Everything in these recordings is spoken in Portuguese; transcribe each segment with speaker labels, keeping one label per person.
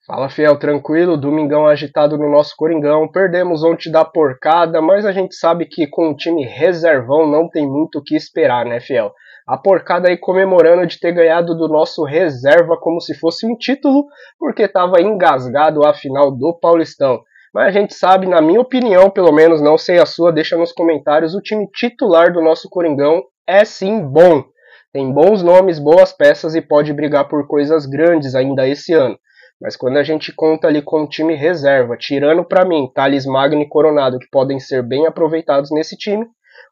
Speaker 1: Fala, fiel, tranquilo, domingão agitado no nosso Coringão, perdemos ontem da porcada, mas a gente sabe que com o time reservão não tem muito o que esperar, né, fiel? A porcada aí comemorando de ter ganhado do nosso reserva como se fosse um título, porque estava engasgado a final do Paulistão. Mas a gente sabe, na minha opinião, pelo menos, não sei a sua, deixa nos comentários, o time titular do nosso Coringão é sim bom. Tem bons nomes, boas peças e pode brigar por coisas grandes ainda esse ano. Mas quando a gente conta ali com o time reserva, tirando para mim Thales Magno e Coronado, que podem ser bem aproveitados nesse time,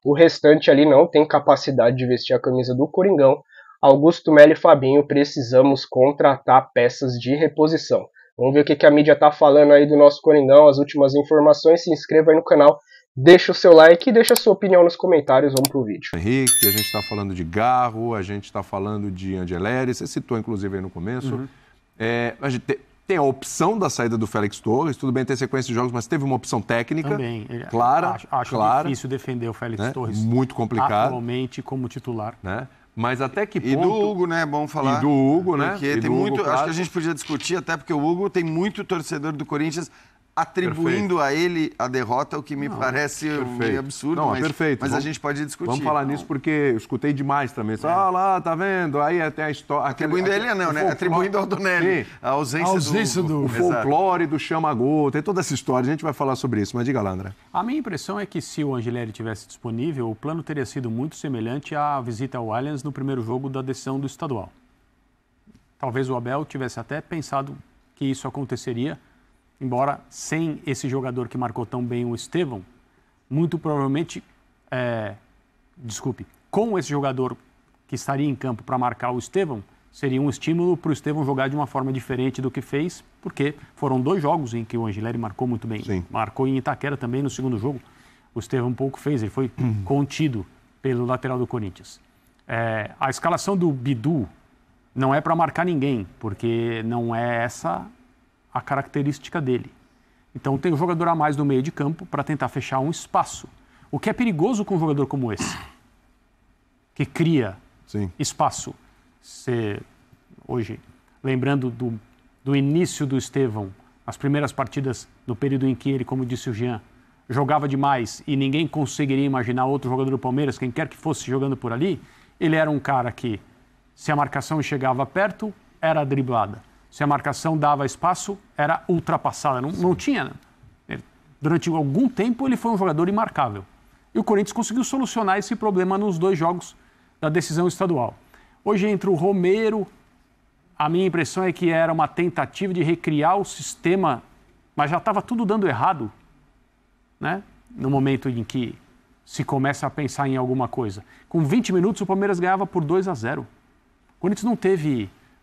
Speaker 1: o restante ali não tem capacidade de vestir a camisa do Coringão. Augusto Melo e Fabinho, precisamos contratar peças de reposição. Vamos ver o que a mídia tá falando aí do nosso Coringão, as últimas informações. Se inscreva aí no canal, deixa o seu like e deixa a sua opinião nos comentários. Vamos pro vídeo.
Speaker 2: Henrique, a gente está falando de Garro, a gente está falando de Angeleri, você citou inclusive aí no começo. A gente tem a opção da saída do Félix Torres, tudo bem ter sequência de jogos, mas teve uma opção técnica.
Speaker 3: Também.
Speaker 2: Clara.
Speaker 3: Acho
Speaker 2: clara,
Speaker 3: difícil defender o Félix
Speaker 2: né?
Speaker 3: Torres.
Speaker 2: Muito complicado.
Speaker 3: Atualmente como titular.
Speaker 2: Né? Mas até que ponto...
Speaker 4: E do Hugo, né? É bom falar.
Speaker 2: E do Hugo, né?
Speaker 4: Porque tem muito... Acho que a gente podia discutir, até porque o Hugo tem muito torcedor do Corinthians atribuindo a ele a derrota, o que me parece meio absurdo.
Speaker 2: Não, perfeito.
Speaker 4: Mas a gente pode discutir.
Speaker 2: Vamos falar nisso porque eu escutei demais também. Ah, lá, tá vendo? Aí até a história...
Speaker 4: Atribuindo ele não, né? Atribuindo ao Donelli. A ausência do...
Speaker 2: O folclore do chama-gol, tem toda essa história. A gente vai falar sobre isso, mas diga lá, André.
Speaker 3: A minha impressão é que se o Angeleri tivesse disponível, o plano teria sido muito semelhante à visita ao Allianz no primeiro jogo da decisão do estadual. Talvez o Abel tivesse até pensado que isso aconteceria, embora sem esse jogador que marcou tão bem o Estevão, muito provavelmente, com esse jogador que estaria em campo para marcar o Estevão, seria um estímulo para o Estevão jogar de uma forma diferente do que fez, porque foram 2 jogos em que o Angeleri marcou muito bem.
Speaker 2: Sim.
Speaker 3: Marcou em Itaquera também no segundo jogo. O Estevão pouco fez, ele foi contido pelo lateral do Corinthians. A escalação do Bidu não é para marcar ninguém, porque não é essa a característica dele. Então tem um jogador a mais no meio de campo para tentar fechar um espaço. O que é perigoso com um jogador como esse, que cria espaço. Hoje, lembrando do início do Estevão, as primeiras partidas do período em que ele, como disse o Jean, jogava demais e ninguém conseguiria imaginar outro jogador do Palmeiras, quem quer que fosse jogando por ali, ele era um cara que, se a marcação chegava perto, era driblada. Se a marcação dava espaço, era ultrapassada. Não tinha. Durante algum tempo, ele foi um jogador imarcável. E o Corinthians conseguiu solucionar esse problema nos 2 jogos da decisão estadual. Hoje, entre o Romero, a minha impressão é que era uma tentativa de recriar o sistema, mas já estava tudo dando errado, né? No momento em que se começa a pensar em alguma coisa. Com 20 minutos, o Palmeiras ganhava por 2-0. O Corinthians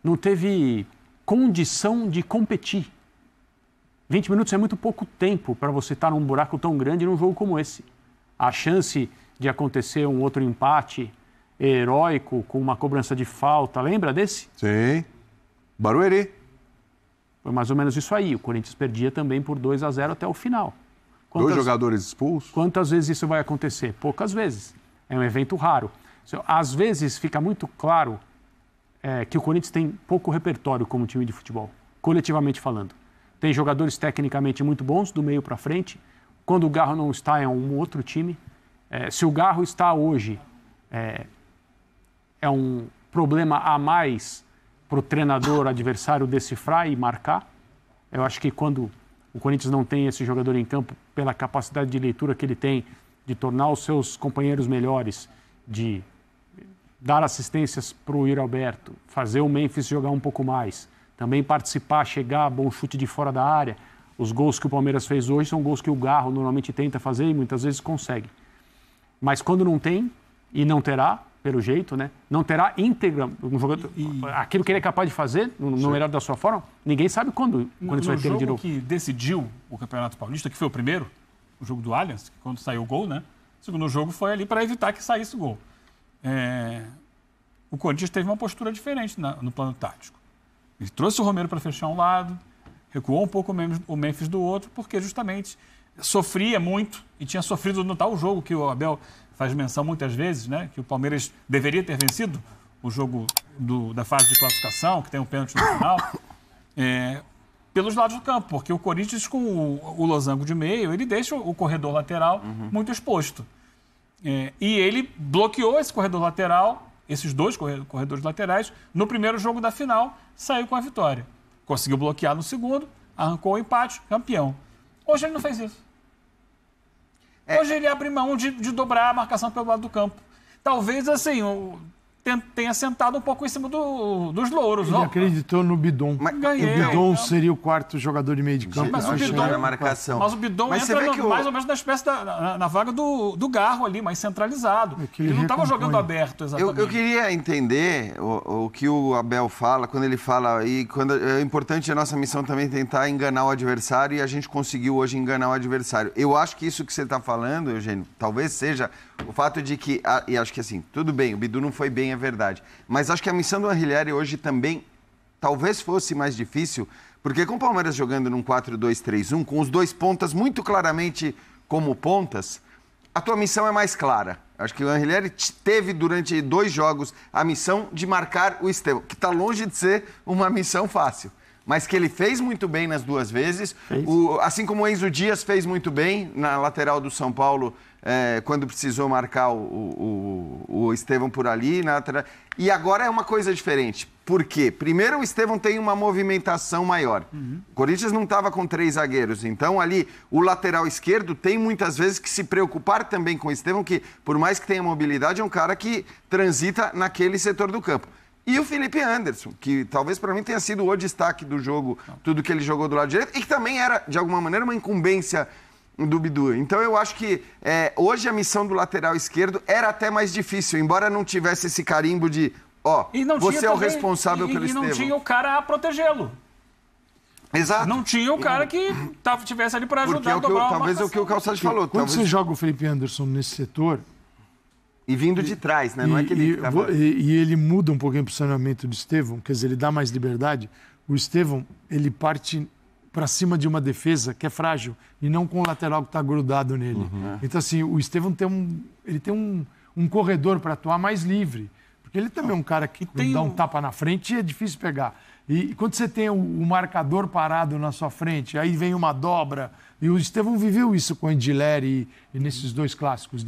Speaker 3: não teve condição de competir. 20 minutos é muito pouco tempo para você estar num buraco tão grande num jogo como esse. A chance de acontecer um outro empate heróico com uma cobrança de falta, lembra desse?
Speaker 2: Sim. Barueri.
Speaker 3: Foi mais ou menos isso aí. O Corinthians perdia também por 2-0 até o final.
Speaker 2: 2 jogadores expulsos?
Speaker 3: Quantas vezes isso vai acontecer? Poucas vezes. É um evento raro. Às vezes fica muito claro que o Corinthians tem pouco repertório como time de futebol, coletivamente falando. Tem jogadores tecnicamente muito bons, do meio para frente. Quando o Garro não está, é um outro time. Se o Garro está hoje, é um problema a mais para o treinador adversário decifrar e marcar. Eu acho que quando o Corinthians não tem esse jogador em campo, pela capacidade de leitura que ele tem, de tornar os seus companheiros melhores, de dar assistências para o Yuri Alberto, fazer o Memphis jogar um pouco mais, também participar, chegar, bom chute de fora da área. Os gols que o Palmeiras fez hoje são gols que o Garro normalmente tenta fazer e muitas vezes consegue. Mas quando não tem, e não terá, pelo jeito, né? Não terá íntegra um jogador, aquilo que ele é capaz de fazer, no melhor da sua forma, ninguém sabe quando isso vai ter de novo.
Speaker 5: O jogo que decidiu o Campeonato Paulista, que foi o primeiro, o jogo do Allianz, quando saiu o gol, né? O segundo jogo foi ali para evitar que saísse o gol. O Corinthians teve uma postura diferente no plano tático. Ele trouxe o Romero para fechar um lado, recuou um pouco o Memphis do outro, porque justamente sofria muito e tinha sofrido no tal jogo que o Abel faz menção muitas vezes, né? Que o Palmeiras deveria ter vencido o jogo da fase de classificação, que tem um pênalti no final. pelos lados do campo, porque o Corinthians, com o losango de meio, ele deixa o corredor lateral muito exposto. E ele bloqueou esse corredor lateral, esses dois corredores laterais, no primeiro jogo da final, saiu com a vitória. Conseguiu bloquear no segundo, arrancou o empate, campeão. Hoje ele não fez isso. Hoje ele abre mão de dobrar a marcação pelo lado do campo. Talvez, assim, tenha sentado um pouco em cima dos louros.
Speaker 6: Ele acreditou no Bidon.
Speaker 5: O
Speaker 6: Bidon seria o quarto jogador de meio de campo.
Speaker 5: Mas o Bidon entra mais ou menos na espécie na vaga do Garro ali, mais centralizado. Ele não estava jogando aberto, exatamente.
Speaker 4: Eu queria entender o que o Abel fala, quando ele fala, e quando é importante a nossa missão também tentar enganar o adversário, e a gente conseguiu hoje enganar o adversário. Eu acho que isso que você está falando, Eugênio, talvez seja o fato de que, e acho que assim, tudo bem, o Bidu não foi bem, é verdade, mas acho que a missão do Anriglieri hoje também talvez fosse mais difícil, porque com o Palmeiras jogando num 4-2-3-1, com os dois pontas muito claramente como pontas, a tua missão é mais clara. Acho que o Anriglieri teve durante 2 jogos a missão de marcar o Estevão, que está longe de ser uma missão fácil, mas que ele fez muito bem nas 2 vezes, assim como o Enzo Dias fez muito bem na lateral do São Paulo, quando precisou marcar o Estevão por ali. E agora é uma coisa diferente. Por quê? Primeiro, o Estevão tem uma movimentação maior. O Corinthians não estava com 3 zagueiros. Então, ali, o lateral esquerdo tem muitas vezes que se preocupar também com o Estevão, que, por mais que tenha mobilidade, é um cara que transita naquele setor do campo. E o Felipe Anderson, que talvez para mim tenha sido o destaque do jogo, tudo que ele jogou do lado direito, e que também era, de alguma maneira, uma incumbência do Bidu. Então eu acho que hoje a missão do lateral esquerdo era até mais difícil, embora não tivesse esse carimbo de você é o responsável pelo Estevão.
Speaker 5: E não tinha o cara a protegê-lo.
Speaker 4: Exato.
Speaker 5: Não tinha o cara que estivesse ali para ajudar a dobrar
Speaker 4: talvez é o que o Calçado falou.
Speaker 6: Quando você joga o Felipe Anderson nesse setor...
Speaker 4: E vindo de trás, né? Não é que ele...
Speaker 6: E ele muda um pouquinho o posicionamento do Estevão, quer dizer, ele dá mais liberdade. O Estevão, ele parte para cima de uma defesa que é frágil e não com o lateral que está grudado nele. Então, assim, o Estevão tem um corredor para atuar mais livre. Porque ele também é um cara que dá um tapa na frente e é difícil pegar. E quando você tem o marcador parado na sua frente, aí vem uma dobra. E o Estevão viveu isso com o Anriglieri e nesses 2 clássicos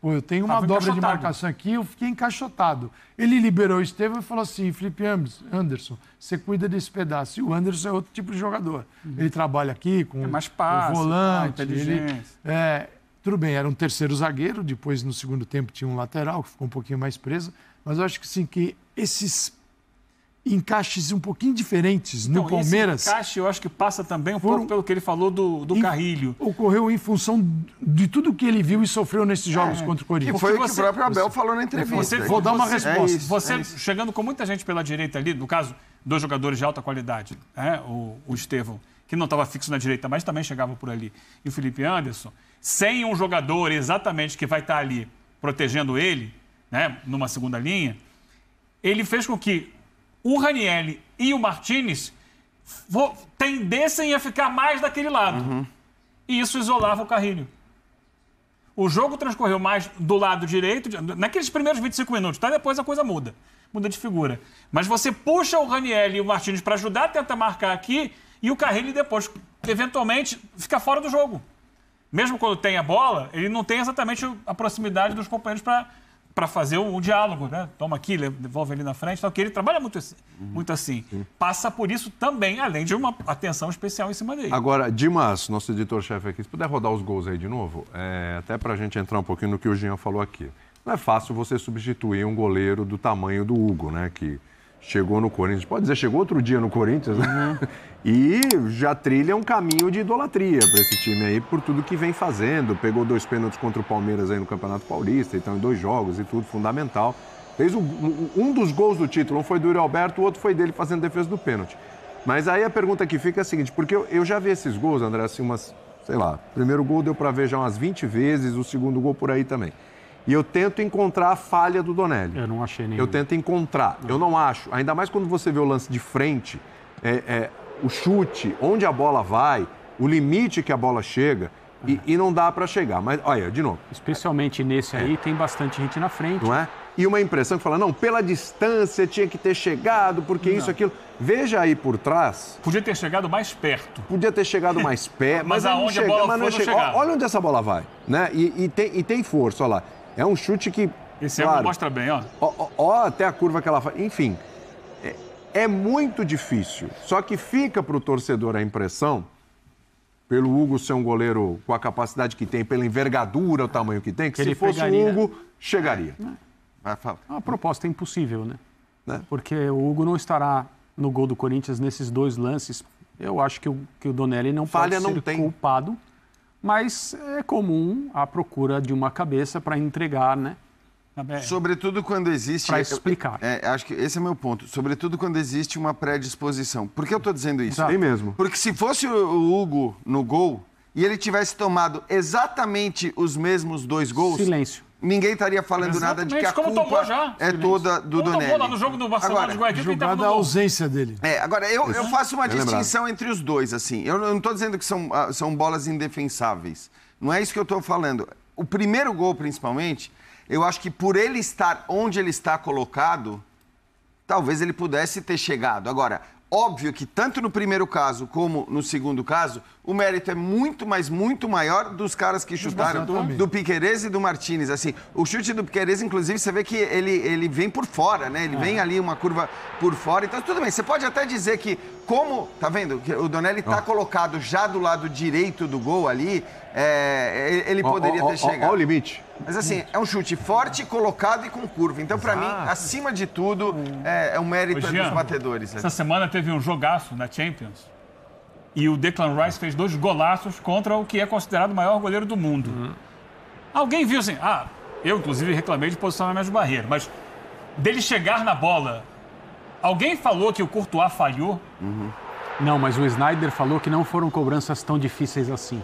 Speaker 6: eu tenho uma dobra de marcação aqui, eu fiquei encaixotado. Ele liberou o Estevão e falou assim, Felipe Anderson, você cuida desse pedaço. E o Anderson é outro tipo de jogador. Ele trabalha aqui com
Speaker 5: mais passe,
Speaker 6: o volante.
Speaker 5: Inteligência.
Speaker 6: Tudo bem, era um terceiro zagueiro, depois no segundo tempo tinha um lateral, que ficou um pouquinho mais preso. Mas eu acho que sim, que esses encaixes um pouquinho diferentes no Palmeiras...
Speaker 5: Esse encaixe eu acho que passa também pouco pelo que ele falou do Carrilho.
Speaker 6: Ocorreu em função de tudo que ele viu e sofreu nesses jogos contra o Corinthians.
Speaker 4: Que foi o que o próprio Abel falou na entrevista.
Speaker 6: Vou dar uma resposta.
Speaker 5: Chegando com muita gente pela direita ali, no caso, 2 jogadores de alta qualidade, o Estevão, que não estava fixo na direita, mas também chegava por ali, e o Felipe Anderson, sem um jogador exatamente que vai estar ali protegendo ele, numa segunda linha, ele fez com que o Ranieri e o Martínez tendessem a ficar mais daquele lado. E isso isolava o Carrilho. O jogo transcorreu mais do lado direito, naqueles primeiros 25 minutos, depois a coisa muda de figura. Mas você puxa o Ranieri e o Martínez para ajudar, tenta marcar aqui, e o Carrilho depois, eventualmente, fica fora do jogo. Mesmo quando tem a bola, ele não tem exatamente a proximidade dos companheiros para fazer o diálogo, né? Toma aqui, devolve ali na frente, que ele trabalha muito assim. Passa por isso também, além de uma atenção especial em cima dele.
Speaker 2: Agora, Dimas, nosso editor-chefe aqui, se puder rodar os gols aí de novo, até para a gente entrar um pouquinho no que o Jean falou aqui. Não é fácil você substituir um goleiro do tamanho do Hugo, né? Que chegou no Corinthians, pode dizer, chegou outro dia no Corinthians, né? E já trilha um caminho de idolatria para esse time aí, por tudo que vem fazendo. Pegou 2 pênaltis contra o Palmeiras aí no Campeonato Paulista, então em 2 jogos e tudo, fundamental. Fez um dos gols do título, um foi do Yuri Alberto, o outro foi dele fazendo defesa do pênalti. Mas aí a pergunta que fica é a seguinte, porque eu já vi esses gols, André, assim, o primeiro gol deu para ver já umas 20 vezes, o segundo gol por aí também. E eu tento encontrar a falha do Donelli.
Speaker 3: Eu não achei nenhum.
Speaker 2: Eu tento encontrar. Eu não acho. Ainda mais quando você vê o lance de frente, o chute, onde a bola vai, o limite que a bola chega, e não dá para chegar. Mas, olha, de novo.
Speaker 3: Especialmente nesse aí, tem bastante gente na frente.
Speaker 2: Não é? e uma impressão que fala, não, pela distância tinha que ter chegado, porque isso, aquilo. Veja aí por trás.
Speaker 5: Podia ter chegado mais perto.
Speaker 2: Podia ter chegado mais perto,
Speaker 5: mas aonde a bola foi, não chegava.
Speaker 2: Olha onde essa bola vai, né? E tem força, olha lá. É um chute que...
Speaker 5: Esse ângulo mostra bem, ó.
Speaker 2: Ó, até a curva que ela faz. Enfim, é muito difícil. Só que fica para o torcedor a impressão, pelo Hugo ser um goleiro com a capacidade que tem, pela envergadura, o tamanho que tem, que se fosse o Hugo, chegaria.
Speaker 3: A proposta é impossível, né? Porque o Hugo não estará no gol do Corinthians nesses 2 lances. Eu acho que o Donelli não pode ser culpado, mas é comum a procura de uma cabeça para entregar, né?
Speaker 4: Sobretudo quando existe...
Speaker 3: Para explicar.
Speaker 4: Acho que esse é meu ponto. Sobretudo quando existe uma predisposição. Por que eu estou dizendo isso?
Speaker 2: Tem mesmo.
Speaker 4: Porque se fosse o Hugo no gol e ele tivesse tomado exatamente os mesmos 2 gols...
Speaker 3: Silêncio.
Speaker 4: Ninguém estaria falando nada de que a culpa toda do Donelli.
Speaker 5: Tomou lá no jogo do Barcelona de Guayaquil.
Speaker 6: Jogada a ausência dele.
Speaker 4: Agora, eu faço uma distinção entre os dois, assim. Eu não estou dizendo que são bolas indefensáveis. Não é isso que eu estou falando. O primeiro gol, principalmente... Eu acho que por ele estar onde ele está colocado, talvez ele pudesse ter chegado. Agora, óbvio que tanto no primeiro caso como no segundo caso, o mérito é muito, mas muito maior dos caras que chutaram, do Piquerez e do Martínez. Assim, o chute do Piquerez, inclusive, você vê que ele vem por fora, né? Ele vem ali uma curva por fora. Então, tudo bem, você pode até dizer que, como, tá vendo? Que o Donelli está colocado já do lado direito do gol ali, ele poderia ter chegado.
Speaker 2: Olha o limite.
Speaker 4: Mas assim, é um chute forte, colocado e com curva. Então, para mim, acima de tudo, é um mérito dos batedores.
Speaker 5: Essa semana teve um jogaço na Champions e o Declan Rice fez 2 golaços contra o que é considerado o maior goleiro do mundo. Alguém viu assim, eu inclusive reclamei de posicionamento de barreira, mas dele chegar na bola, alguém falou que o Courtois falhou?
Speaker 3: Não, mas o Sneijder falou que não foram cobranças tão difíceis assim.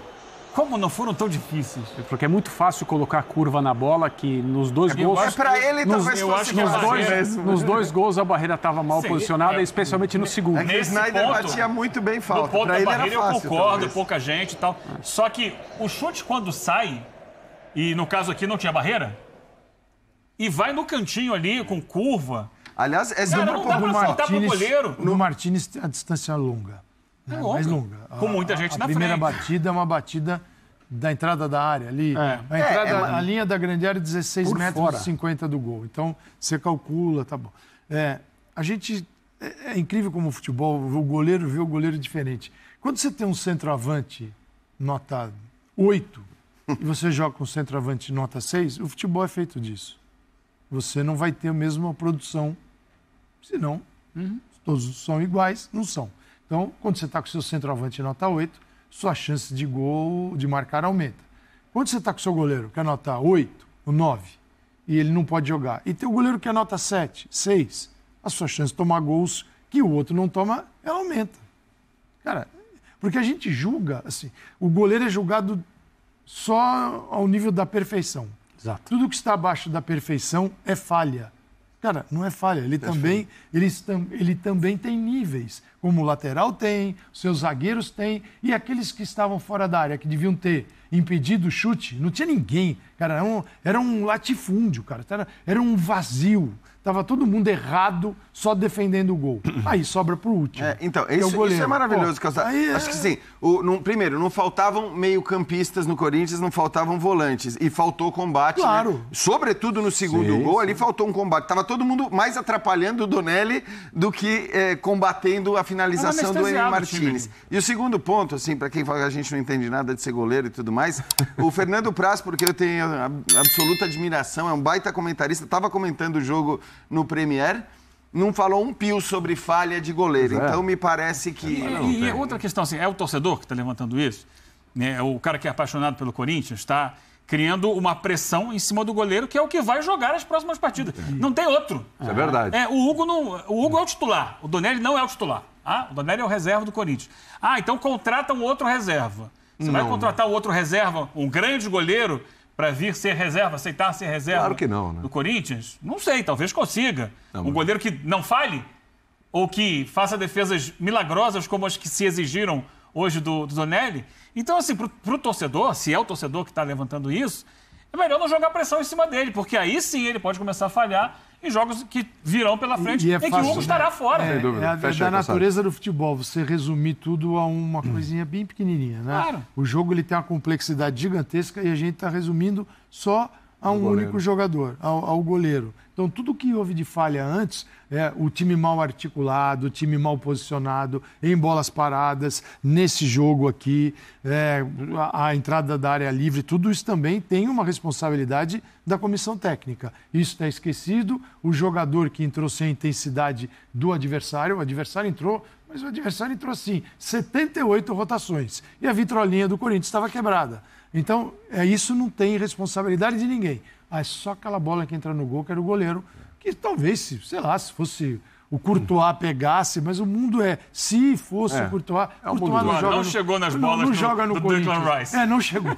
Speaker 5: Como não foram tão difíceis?
Speaker 3: Porque é muito fácil colocar curva na bola, que nos 2 gols...
Speaker 4: Para ele, talvez fosse
Speaker 3: nos 2 gols a barreira estava mal posicionada, especialmente no segundo.
Speaker 4: O Sneijder batia muito bem falta.
Speaker 5: No ponto
Speaker 4: pra
Speaker 5: da
Speaker 4: ele
Speaker 5: barreira
Speaker 4: era fácil,
Speaker 5: eu concordo,
Speaker 4: talvez.
Speaker 5: pouca gente e tal. Só que o chute quando sai, e no caso aqui não tinha barreira, e vai no cantinho ali com curva...
Speaker 4: Aliás,
Speaker 5: não dá pra faltar pro goleiro.
Speaker 6: No Martínez, a distância é longa. Mais longa.
Speaker 5: Com muita gente na frente.
Speaker 6: A primeira batida é uma batida da entrada da área ali. A linha da grande área é 16 metros e 50 do gol. Então, você calcula, tá bom. A gente... É incrível como o futebol, o goleiro vê o goleiro diferente. Quando você tem um centroavante nota 8 e você joga com um centroavante nota 6, o futebol é feito disso. Você não vai ter a mesma produção, senão todos são iguais, não são. Então, quando você está com o seu centroavante nota 8, sua chance de gol, de marcar, aumenta. Quando você está com o seu goleiro que é nota 8, ou 9, e ele não pode jogar, e tem o goleiro que é nota 7, 6, a sua chance de tomar gols que o outro não toma, ela aumenta. Cara, porque a gente julga, assim, o goleiro é julgado só ao nível da perfeição.
Speaker 3: Exato.
Speaker 6: Tudo que está abaixo da perfeição é falha. Cara, não é falha. Ele também tem níveis, como o lateral tem, os seus zagueiros têm, e aqueles que estavam fora da área, que deviam ter impedido o chute, não tinha ninguém. Cara, era um latifúndio, cara. Era um vazio. Estava todo mundo errado, só defendendo o gol. Aí sobra pro último.
Speaker 4: Então, isso é maravilhoso. Acho que sim. Primeiro, não faltavam meio-campistas no Corinthians, não faltavam volantes. E faltou combate.
Speaker 6: Claro.
Speaker 4: Né? Sobretudo no segundo gol, ali faltou um combate. Tava todo mundo mais atrapalhando o Donelli do que combatendo a finalização do Emi Martínez. E o segundo ponto, assim, para quem fala que a gente não entende nada de ser goleiro e tudo mais, o Fernando Praz, porque eu tenho absoluta admiração, é um baita comentarista, estava comentando o jogo no Premier, não falou um pio sobre falha de goleiro. Então, me parece que...
Speaker 5: E outra questão, assim, é o torcedor que está levantando isso? Né? O cara que é apaixonado pelo Corinthians está criando uma pressão em cima do goleiro, que é o que vai jogar as próximas partidas. Não tem outro.
Speaker 2: Isso é verdade.
Speaker 5: O Hugo é o titular. O Donelli não é o titular. O Donelli é o reserva do Corinthians. Então contrata um outro reserva. Você vai contratar o outro reserva, um grande goleiro, para vir ser reserva, aceitar ser reserva
Speaker 2: claro que não, né?
Speaker 5: do Corinthians? Não sei, talvez consiga. Um goleiro que não falhe ou que faça defesas milagrosas como as que se exigiram hoje do Donelli. Então, assim, para o torcedor, se é o torcedor que está levantando isso, é melhor não jogar pressão em cima dele, porque aí sim ele pode começar a falhar em jogos que virão pela frente
Speaker 6: E é
Speaker 5: em que
Speaker 6: fácil,
Speaker 5: o Hugo
Speaker 6: né?
Speaker 5: estará fora.
Speaker 2: Sem dúvida.
Speaker 6: É
Speaker 2: Fecha aí,
Speaker 6: da natureza do futebol, você resumir tudo a uma coisinha bem pequenininha, né?
Speaker 5: Claro.
Speaker 6: O jogo ele tem uma complexidade gigantesca e a gente está resumindo só a um
Speaker 2: goleiro.
Speaker 6: único jogador, ao goleiro. Então, tudo que houve de falha antes, o time mal articulado, o time mal posicionado, em bolas paradas, nesse jogo aqui, a entrada da área livre, tudo isso também tem uma responsabilidade da comissão técnica. Isso está esquecido, o jogador que entrou sem a intensidade do adversário, o adversário entrou, mas o adversário entrou assim, 78 rotações, e a vitrolinha do Corinthians estava quebrada. Então, isso não tem responsabilidade de ninguém. É só aquela bola que entra no gol, que era o goleiro, que talvez, sei lá, se fosse o Courtois pegasse, mas o mundo se fosse o Courtois,
Speaker 2: É o mundo
Speaker 6: Courtois
Speaker 2: do-
Speaker 6: não joga
Speaker 5: não chegou nas bolas
Speaker 6: não
Speaker 5: do-
Speaker 6: joga no
Speaker 5: do
Speaker 6: Corinthians.
Speaker 5: Declan Rice.
Speaker 6: Não chegou.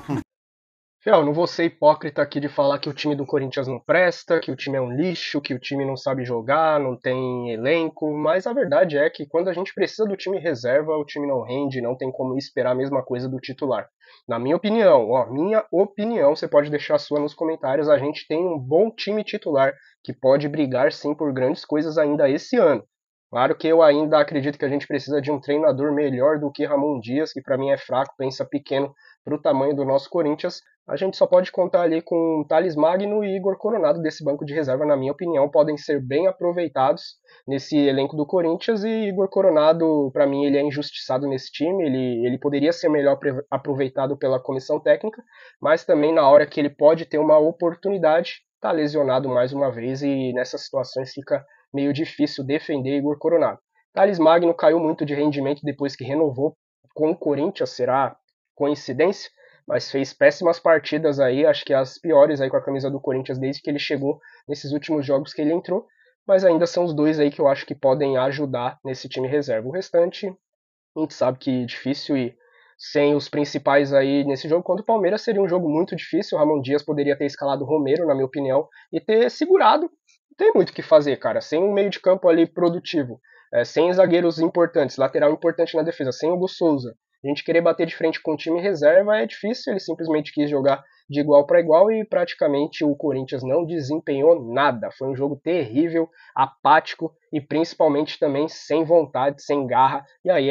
Speaker 1: Fiel, não vou ser hipócrita aqui de falar que o time do Corinthians não presta, que o time é um lixo, que o time não sabe jogar, não tem elenco, mas a verdade é que quando a gente precisa do time reserva, o time não rende, não tem como esperar a mesma coisa do titular. Na minha opinião, você pode deixar a sua nos comentários, a gente tem um bom time titular que pode brigar sim por grandes coisas ainda esse ano. Claro que eu ainda acredito que a gente precisa de um treinador melhor do que Ramon Dias, que para mim é fraco, pensa pequeno para o tamanho do nosso Corinthians. A gente só pode contar ali com Thales Magno e Igor Coronado desse banco de reserva, na minha opinião, podem ser bem aproveitados nesse elenco do Corinthians, e Igor Coronado, para mim, ele é injustiçado nesse time, ele poderia ser melhor aproveitado pela comissão técnica, mas também na hora que ele pode ter uma oportunidade, está lesionado mais uma vez, e nessas situações fica meio difícil defender Igor Coronado. Thales Magno caiu muito de rendimento depois que renovou com o Corinthians, será coincidência? Mas fez péssimas partidas aí, acho que as piores aí com a camisa do Corinthians desde que ele chegou nesses últimos jogos que ele entrou, mas ainda são os dois aí que eu acho que podem ajudar nesse time reserva. O restante, a gente sabe que é difícil, e sem os principais aí nesse jogo contra o Palmeiras seria um jogo muito difícil. O Ramon Dias poderia ter escalado o Romero, na minha opinião, e ter segurado. Não tem muito o que fazer, cara, sem um meio de campo ali produtivo, sem zagueiros importantes, lateral importante na defesa, sem o Hugo Souza. A gente querer bater de frente com o time reserva é difícil, ele simplesmente quis jogar de igual para igual e praticamente o Corinthians não desempenhou nada. Foi um jogo terrível, apático e principalmente também sem vontade, sem garra, e aí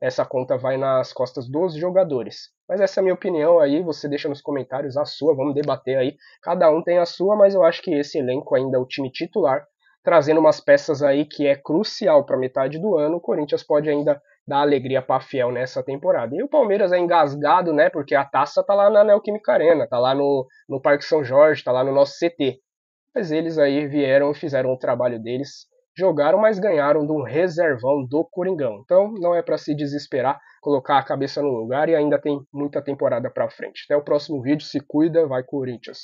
Speaker 1: essa conta vai nas costas dos jogadores. Mas essa é a minha opinião aí, você deixa nos comentários a sua, vamos debater aí. Cada um tem a sua, mas eu acho que esse elenco ainda é o time titular, trazendo umas peças aí que é crucial para metade do ano. O Corinthians pode ainda dar alegria para a Fiel nessa temporada. E o Palmeiras é engasgado, né? Porque a taça tá lá na Neoquímica Arena, tá lá no Parque São Jorge, tá lá no nosso CT. Mas eles aí vieram e fizeram o trabalho deles, jogaram, mas ganharam de um reservão do Coringão. Então não é para se desesperar, colocar a cabeça no lugar, e ainda tem muita temporada para frente. Até o próximo vídeo, se cuida, vai Corinthians!